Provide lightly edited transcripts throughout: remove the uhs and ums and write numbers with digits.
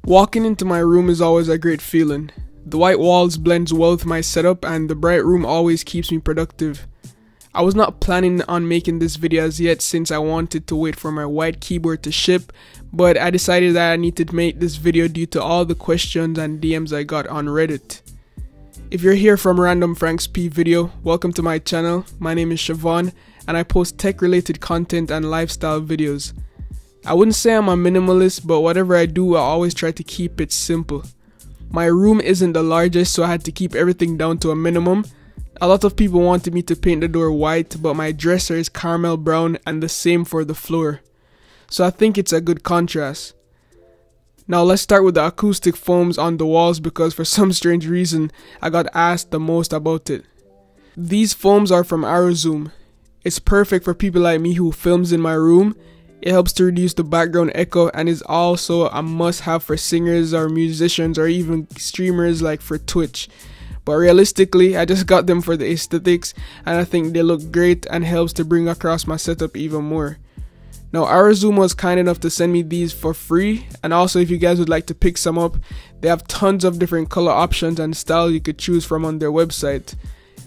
Walking into my room is always a great feeling. The white walls blends well with my setup and the bright room always keeps me productive. I was not planning on making this video as yet since I wanted to wait for my white keyboard to ship, but I decided that I needed to make this video due to all the questions and DMs I got on Reddit. If you're here from Random Frank's P video, welcome to my channel. My name is Siobhan and I post tech related content and lifestyle videos. I wouldn't say I'm a minimalist, but whatever I do, I always try to keep it simple. My room isn't the largest, so I had to keep everything down to a minimum. A lot of people wanted me to paint the door white, but my dresser is caramel brown and the same for the floor. So I think it's a good contrast. Now let's start with the acoustic foams on the walls because for some strange reason, I got asked the most about it. These foams are from Arrowzoom. It's perfect for people like me who films in my room. It helps to reduce the background echo and is also a must-have for singers or musicians or even streamers like for Twitch. But realistically, I just got them for the aesthetics and I think they look great and helps to bring across my setup even more. Now Arrowzoom was kind enough to send me these for free, and also if you guys would like to pick some up, they have tons of different color options and styles you could choose from on their website.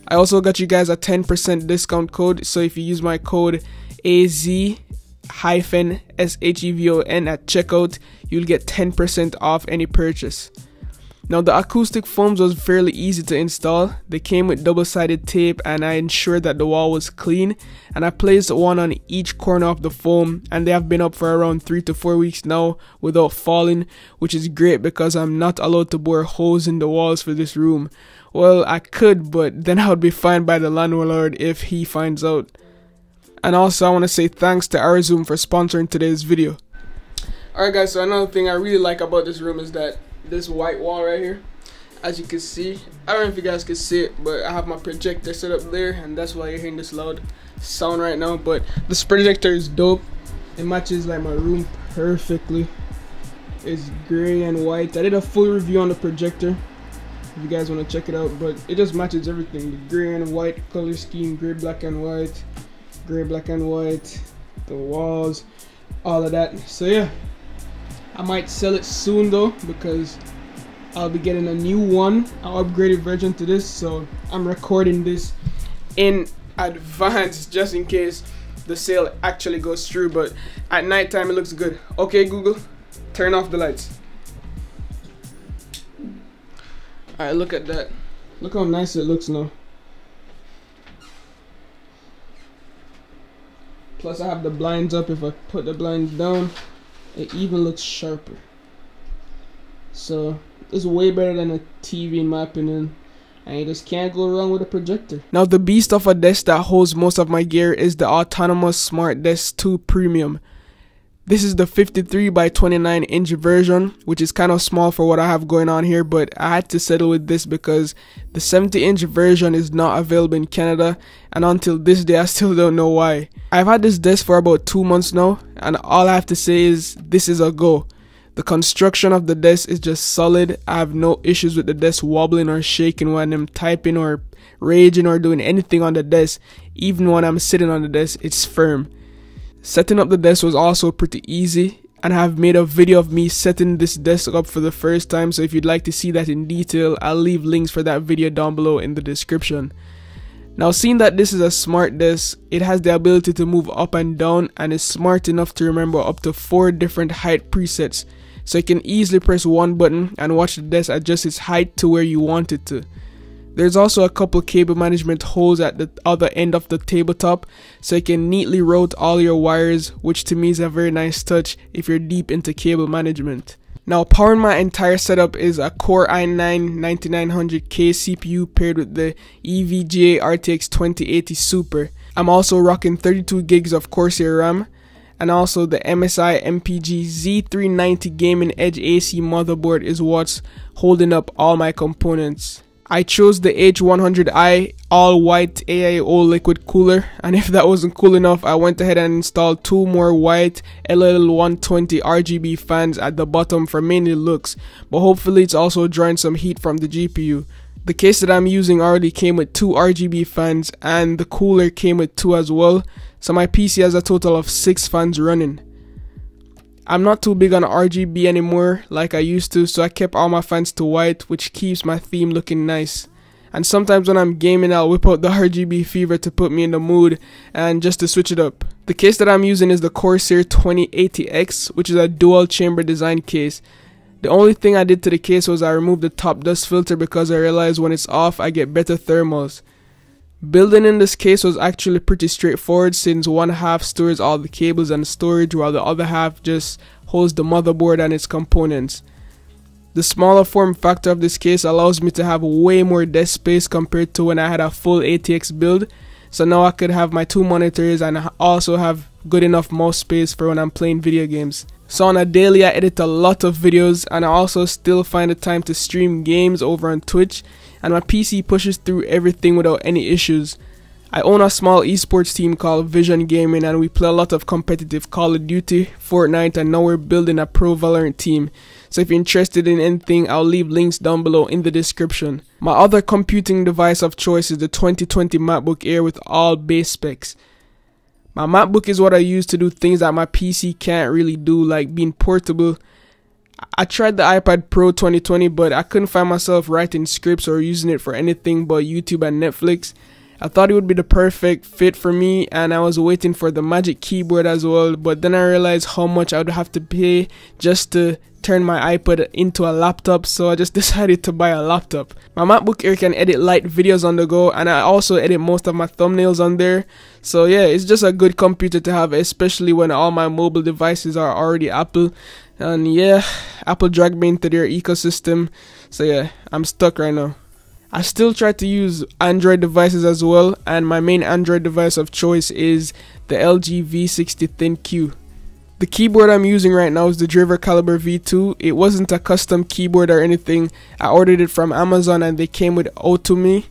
I also got you guys a 10% discount code, so if you use my code AZ-SHEVON at checkout, you'll get 10% off any purchase. Now the acoustic foams was fairly easy to install. They came with double-sided tape and I ensured that the wall was clean, and I placed one on each corner of the foam, and they have been up for around 3 to 4 weeks now without falling, which is great because I'm not allowed to bore holes in the walls for this room. Well, I could, but then I would be fined by the landlord if he finds out. And also I want to say thanks to Arrowzoom for sponsoring today's video. Alright guys, so another thing I really like about this room is that this white wall right here, as you can see, I don't know if you guys can see it, but I have my projector set up there and that's why you're hearing this loud sound right now. But this projector is dope. It matches like my room perfectly. It's gray and white. I did a full review on the projector if you guys want to check it out, but it just matches everything. The gray and white color scheme, gray, black and white, gray, black and white, the walls, all of that. So yeah, I might sell it soon though because I'll be getting a new one, an upgraded version to this, so I'm recording this in advance just in case the sale actually goes through. But at night time it looks good. Okay Google, turn off the lights. Alright, look at that. Look how nice it looks now. Plus I have the blinds up. If I put the blinds down, it even looks sharper. So it's way better than a TV in my opinion, and you just can't go wrong with a projector. Now the beast of a desk that holds most of my gear is the Autonomous Smart Desk 2 Premium. This is the 53 by 29 inch version, which is kind of small for what I have going on here, but I had to settle with this because the 70 inch version is not available in Canada, and until this day I still don't know why. I've had this desk for about 2 months now, and all I have to say is this is a go. The construction of the desk is just solid. I have no issues with the desk wobbling or shaking when I'm typing or raging or doing anything on the desk. Even when I'm sitting on the desk, it's firm. Setting up the desk was also pretty easy, and I have made a video of me setting this desk up for the first time, so if you'd like to see that in detail, I'll leave links for that video down below in the description. Now seeing that this is a smart desk, it has the ability to move up and down and is smart enough to remember up to 4 different height presets, so you can easily press one button and watch the desk adjust its height to where you want it to. There's also a couple cable management holes at the other end of the tabletop, so you can neatly route all your wires, which to me is a very nice touch if you're deep into cable management. Now powering my entire setup is a Core i9-9900K CPU paired with the EVGA RTX 2080 Super. I'm also rocking 32 gigs of Corsair RAM, and also the MSI MPG Z390 Gaming Edge AC motherboard is what's holding up all my components. I chose the H100i all white AIO liquid cooler, and if that wasn't cool enough, I went ahead and installed 2 more white LL120 RGB fans at the bottom for mainly looks, but hopefully it's also drawing some heat from the GPU. The case that I'm using already came with 2 RGB fans and the cooler came with 2 as well, so my PC has a total of 6 fans running. I'm not too big on RGB anymore like I used to, so I kept all my fans to white, which keeps my theme looking nice. And sometimes when I'm gaming, I'll whip out the RGB fever to put me in the mood and just to switch it up. The case that I'm using is the Corsair 2080X, which is a dual chamber design case. The only thing I did to the case was I removed the top dust filter because I realized when it's off I get better thermals. Building in this case was actually pretty straightforward, since one half stores all the cables and storage while the other half just holds the motherboard and its components. The smaller form factor of this case allows me to have way more desk space compared to when I had a full ATX build, so now I could have my 2 monitors and also have good enough mouse space for when I'm playing video games. So on a daily I edit a lot of videos, and I also still find the time to stream games over on Twitch, and my PC pushes through everything without any issues. I own a small esports team called Vision Gaming, and we play a lot of competitive Call of Duty, Fortnite, and now we're building a pro Valorant team. So if you're interested in anything, I'll leave links down below in the description. My other computing device of choice is the 2020 MacBook Air with all base specs. My MacBook is what I use to do things that my PC can't really do, like being portable. I tried the iPad Pro 2020, but I couldn't find myself writing scripts or using it for anything but YouTube and Netflix. I thought it would be the perfect fit for me, and I was waiting for the Magic Keyboard as well, but then I realized how much I would have to pay just to turn my iPad into a laptop, so I just decided to buy a laptop. My MacBook Air can edit light videos on the go, and I also edit most of my thumbnails on there. So yeah, it's just a good computer to have, especially when all my mobile devices are already Apple. And yeah, Apple dragged me into their ecosystem, so yeah, I'm stuck right now. I still try to use Android devices as well, and my main Android device of choice is the LG V60 ThinQ. The keyboard I'm using right now is the Drevo Calibur V2. It wasn't a custom keyboard or anything. I ordered it from Amazon and they came with Outmu.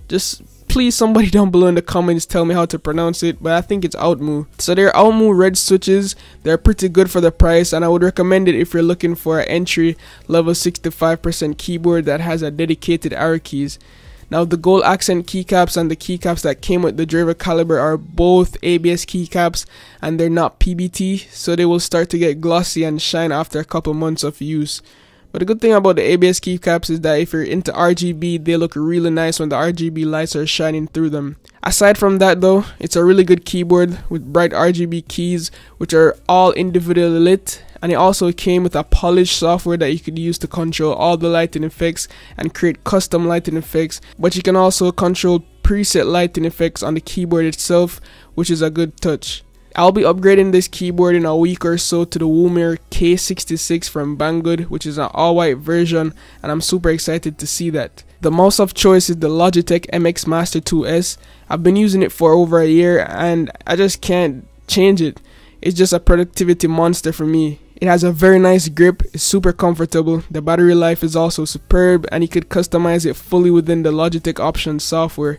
Just please somebody down below in the comments tell me how to pronounce it, but I think it's Outmu. So they're Outmu red switches. They're pretty good for the price, and I would recommend it if you're looking for an entry level 65% keyboard that has a dedicated arrow keys. Now the gold accent keycaps and the keycaps that came with the Drevo Calibur are both ABS keycaps, and they're not PBT, so they will start to get glossy and shine after a couple months of use. But the good thing about the ABS keycaps is that if you're into RGB, they look really nice when the RGB lights are shining through them. Aside from that though, it's a really good keyboard with bright RGB keys which are all individually lit, and it also came with a polished software that you could use to control all the lighting effects and create custom lighting effects, but you can also control preset lighting effects on the keyboard itself, which is a good touch. I'll be upgrading this keyboard in a week or so to the Woomere K66 from Banggood, which is an all-white version, and I'm super excited to see that. The mouse of choice is the Logitech MX Master 2S. I've been using it for over a year and I just can't change it. It's just a productivity monster for me. It has a very nice grip, it's super comfortable, the battery life is also superb, and you could customize it fully within the Logitech Options software.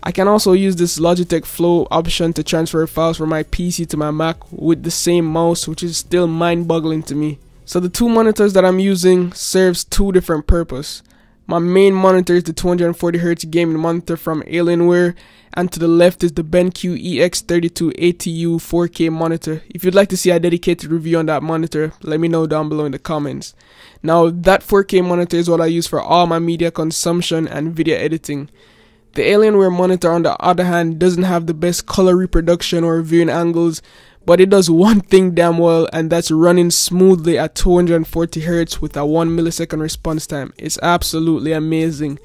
I can also use this Logitech Flow option to transfer files from my PC to my Mac with the same mouse, which is still mind-boggling to me. So the 2 monitors that I'm using serves 2 different purposes. My main monitor is the 240Hz gaming monitor from Alienware, and to the left is the BenQ EW3280U 4K monitor. If you'd like to see a dedicated review on that monitor, let me know down below in the comments. Now that 4K monitor is what I use for all my media consumption and video editing. The Alienware monitor, on the other hand, doesn't have the best color reproduction or viewing angles, but it does one thing damn well, and that's running smoothly at 240Hz with a 1 millisecond response time. It's absolutely amazing.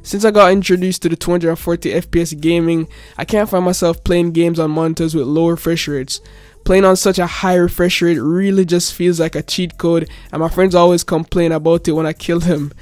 Since I got introduced to the 240 FPS gaming, I can't find myself playing games on monitors with low refresh rates. Playing on such a high refresh rate really just feels like a cheat code, and my friends always complain about it when I kill them.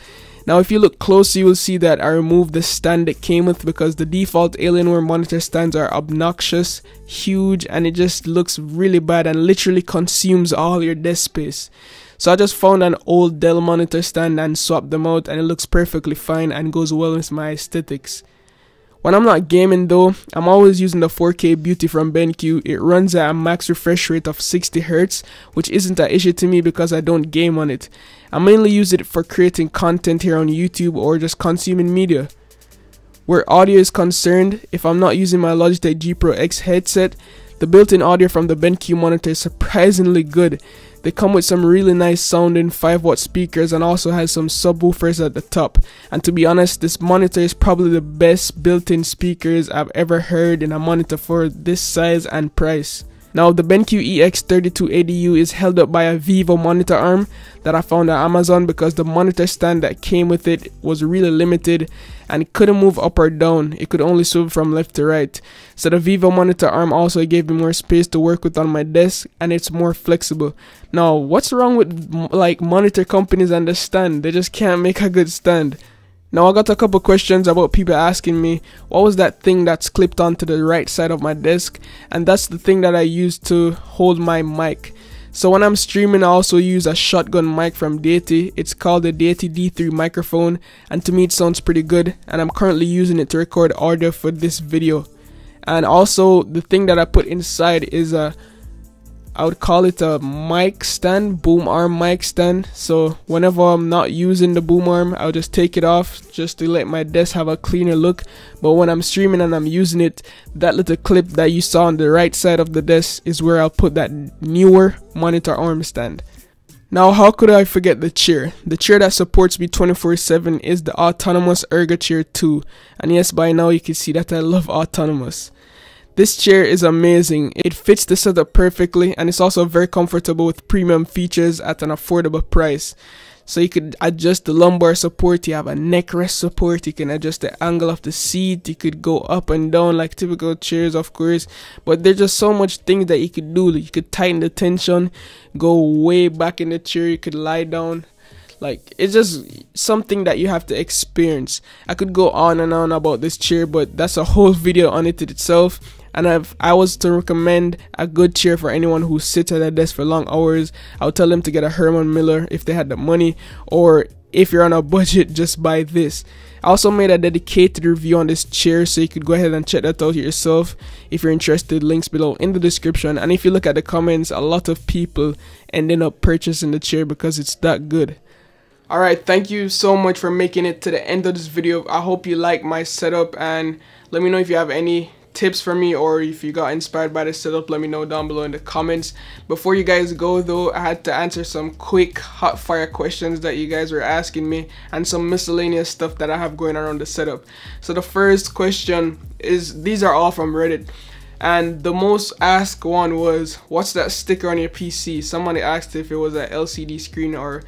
Now if you look close, you will see that I removed the stand it came with because the default Alienware monitor stands are obnoxious, huge, and it just looks really bad and literally consumes all your desk space. So I just found an old Dell monitor stand and swapped them out, and it looks perfectly fine and goes well with my aesthetics. When I'm not gaming though, I'm always using the 4K Beauty from BenQ. It runs at a max refresh rate of 60Hz, which isn't an issue to me because I don't game on it. I mainly use it for creating content here on YouTube or just consuming media. Where audio is concerned, if I'm not using my Logitech G Pro X headset, the The built-in audio from the BenQ monitor is surprisingly good. They come with some really nice sounding 5-watt speakers and also has some subwoofers at the top. And to be honest, this monitor is probably the best built-in speakers I've ever heard in a monitor for this size and price. Now the BenQ EX3280U is held up by a Vivo monitor arm that I found on Amazon because the monitor stand that came with it was really limited and it couldn't move up or down. It could only swivel from left to right. So the Vivo monitor arm also gave me more space to work with on my desk and it's more flexible. Now what's wrong with like monitor companies and the stand? They just can't make a good stand. Now I got a couple questions about people asking me what was that thing that's clipped onto the right side of my desk, and that's the thing that I use to hold my mic. So when I'm streaming I also use a shotgun mic from Diety. It's called the Diety D3 Microphone and to me it sounds pretty good and I'm currently using it to record audio for this video. And also the thing that I put inside is I would call it a mic stand, boom arm mic stand. So whenever I'm not using the boom arm, I'll just take it off just to let my desk have a cleaner look. But when I'm streaming and I'm using it, that little clip that you saw on the right side of the desk is where I'll put that Neewer monitor arm stand. Now how could I forget the chair? The chair that supports me 24/7 is the Autonomous Ergo Chair 2. And yes, by now you can see that I love Autonomous. This chair is amazing. It fits the setup perfectly and it's also very comfortable with premium features at an affordable price. So you could adjust the lumbar support, you have a neck rest support, you can adjust the angle of the seat, you could go up and down like typical chairs of course, but there's just so much things that you could do. You could tighten the tension, go way back in the chair, you could lie down. Like, it's just something that you have to experience. I could go on and on about this chair, but that's a whole video on it itself. And if I was to recommend a good chair for anyone who sits at a desk for long hours, I would tell them to get a Herman Miller if they had the money, or if you're on a budget, just buy this. I also made a dedicated review on this chair, so you could go ahead and check that out yourself if you're interested. Links below in the description. And if you look at the comments, a lot of people ended up purchasing the chair because it's that good. Alright, thank you so much for making it to the end of this video. I hope you like my setup and let me know if you have any tips for me or if you got inspired by this setup. Let me know down below in the comments. Before you guys go though, I had to answer some quick hot fire questions that you guys were asking me and some miscellaneous stuff that I have going around the setup. So the first question is, these are all from Reddit. And the most asked one was, what's that sticker on your PC? Somebody asked if it was an LCD screen, or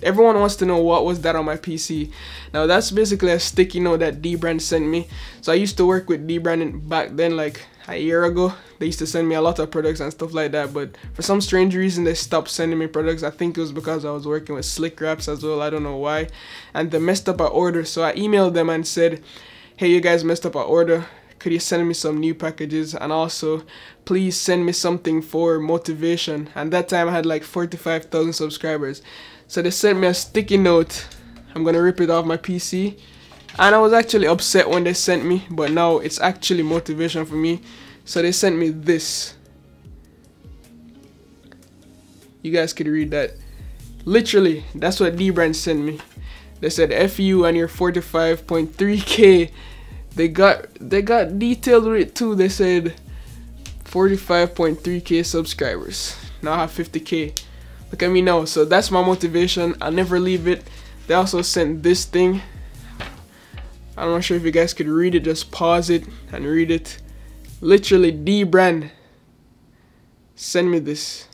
everyone wants to know what was that on my PC. Now that's basically a sticky note that Dbrand sent me. So I used to work with Dbrand back then, like a year ago. They used to send me a lot of products and stuff like that, but for some strange reason they stopped sending me products. I think it was because I was working with Slick Wraps as well, I don't know why. And they messed up our order, so I emailed them and said, hey, you guys messed up our order. Could you send me some new packages, and also please send me something for motivation. And that time I had like 45,000 subscribers. So they sent me a sticky note. I'm gonna rip it off my PC. And I was actually upset when they sent me, but now it's actually motivation for me. So they sent me this. You guys could read that. Literally, that's what Dbrand sent me. They said F you and your 45.3k. They got detailed with it too. They said 45.3k subscribers. Now I have 50k. Look at me now. So that's my motivation. I'll never leave it. They also sent this thing. I'm not sure if you guys could read it. Just pause it and read it. Literally, Dbrand send me this.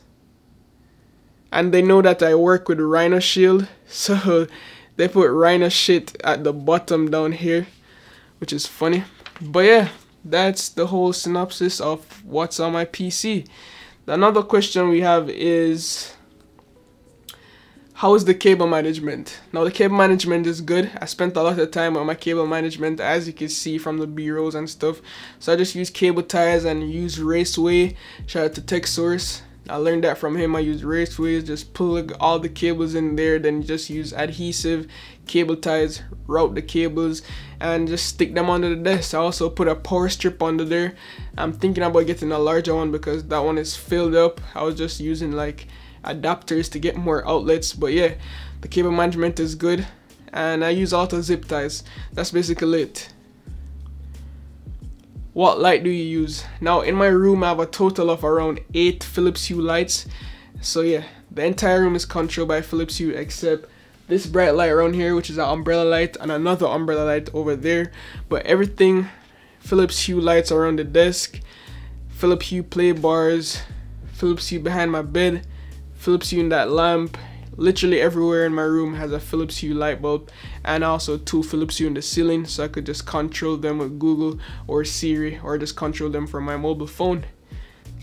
And they know that I work with Rhino Shield, so they put Rhino shit at the bottom down here, which is funny. But yeah, that's the whole synopsis of what's on my PC. Another question we have is, how is the cable management? Now the cable management is good. I spent a lot of time on my cable management, as you can see from the B-rolls and stuff. So I just use cable ties and use Raceway. Shout out to TechSource. I learned that from him. I use Raceways, just plug all the cables in there, then just use adhesive cable ties, route the cables, and just stick them under the desk. I also put a power strip under there. I'm thinking about getting a larger one because that one is filled up. I was just using like adapters to get more outlets. But yeah, the cable management is good, and I use auto zip ties. That's basically it. what light do you use? Now in my room I have a total of around 8 Philips Hue lights. So yeah, the entire room is controlled by Philips Hue except this bright light around here, which is an umbrella light, and another umbrella light over there. But everything Philips Hue lights around the desk, Philips Hue play bars, Philips Hue behind my bed, Philips Hue in that lamp. Literally everywhere in my room has a Philips Hue light bulb, and also 2 Philips Hue in the ceiling, so I could just control them with Google or Siri, or just control them from my mobile phone.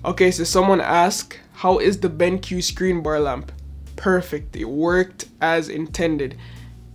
Okay, so someone asked, how is the BenQ screen bar lamp? Perfect, it worked as intended.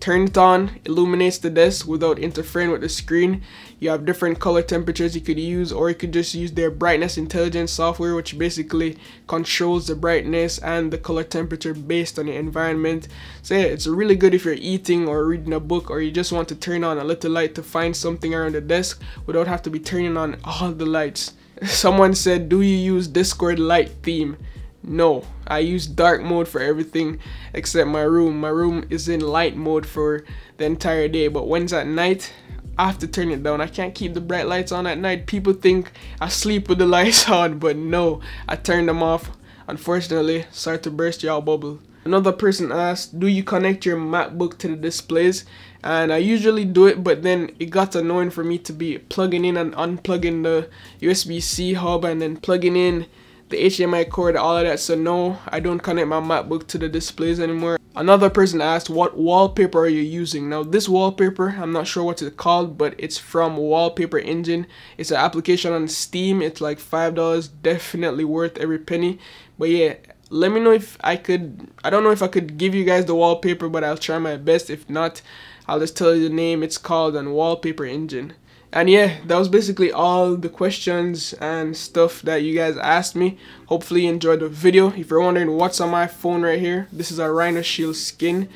Turn it on, illuminates the desk without interfering with the screen. You have different color temperatures you could use, or you could just use their brightness intelligence software, which basically controls the brightness and the color temperature based on your environment. So yeah, it's really good if you're eating or reading a book, or you just want to turn on a little light to find something around the desk without have to be turning on all the lights. Someone said, do you use Discord light theme? No, I use dark mode for everything except my room. My room is in light mode for the entire day, but when it's at night, I have to turn it down. I can't keep the bright lights on at night. People think I sleep with the lights on, but no, I turn them off. Unfortunately, sorry to burst y'all bubble. Another person asked, do you connect your MacBook to the displays? And I usually do it, but then it got annoying for me to be plugging in and unplugging the USB-C hub and then plugging in the HDMI cord, all of that. So no, I don't connect my MacBook to the displays anymore. Another person asked, what wallpaper are you using? Now this wallpaper, I'm not sure what it's called, but it's from Wallpaper Engine. It's an application on Steam. It's like $5, definitely worth every penny. But yeah, let me know if I could, I don't know if I could give you guys the wallpaper, but I'll try my best. If not, I'll just tell you the name. It's called on Wallpaper Engine. And yeah, that was basically all the questions and stuff that you guys asked me. Hopefully you enjoyed the video. If you're wondering what's on my phone right here, this is a Rhino Shield skin.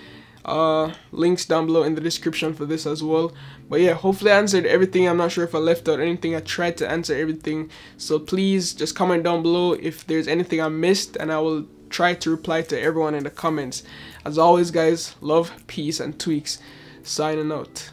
Links down below in the description for this as well. But yeah, hopefully I answered everything. I'm not sure if I left out anything. I tried to answer everything. So please just comment down below if there's anything I missed, and I will try to reply to everyone in the comments. As always guys, love, peace, and tweaks. Signing out.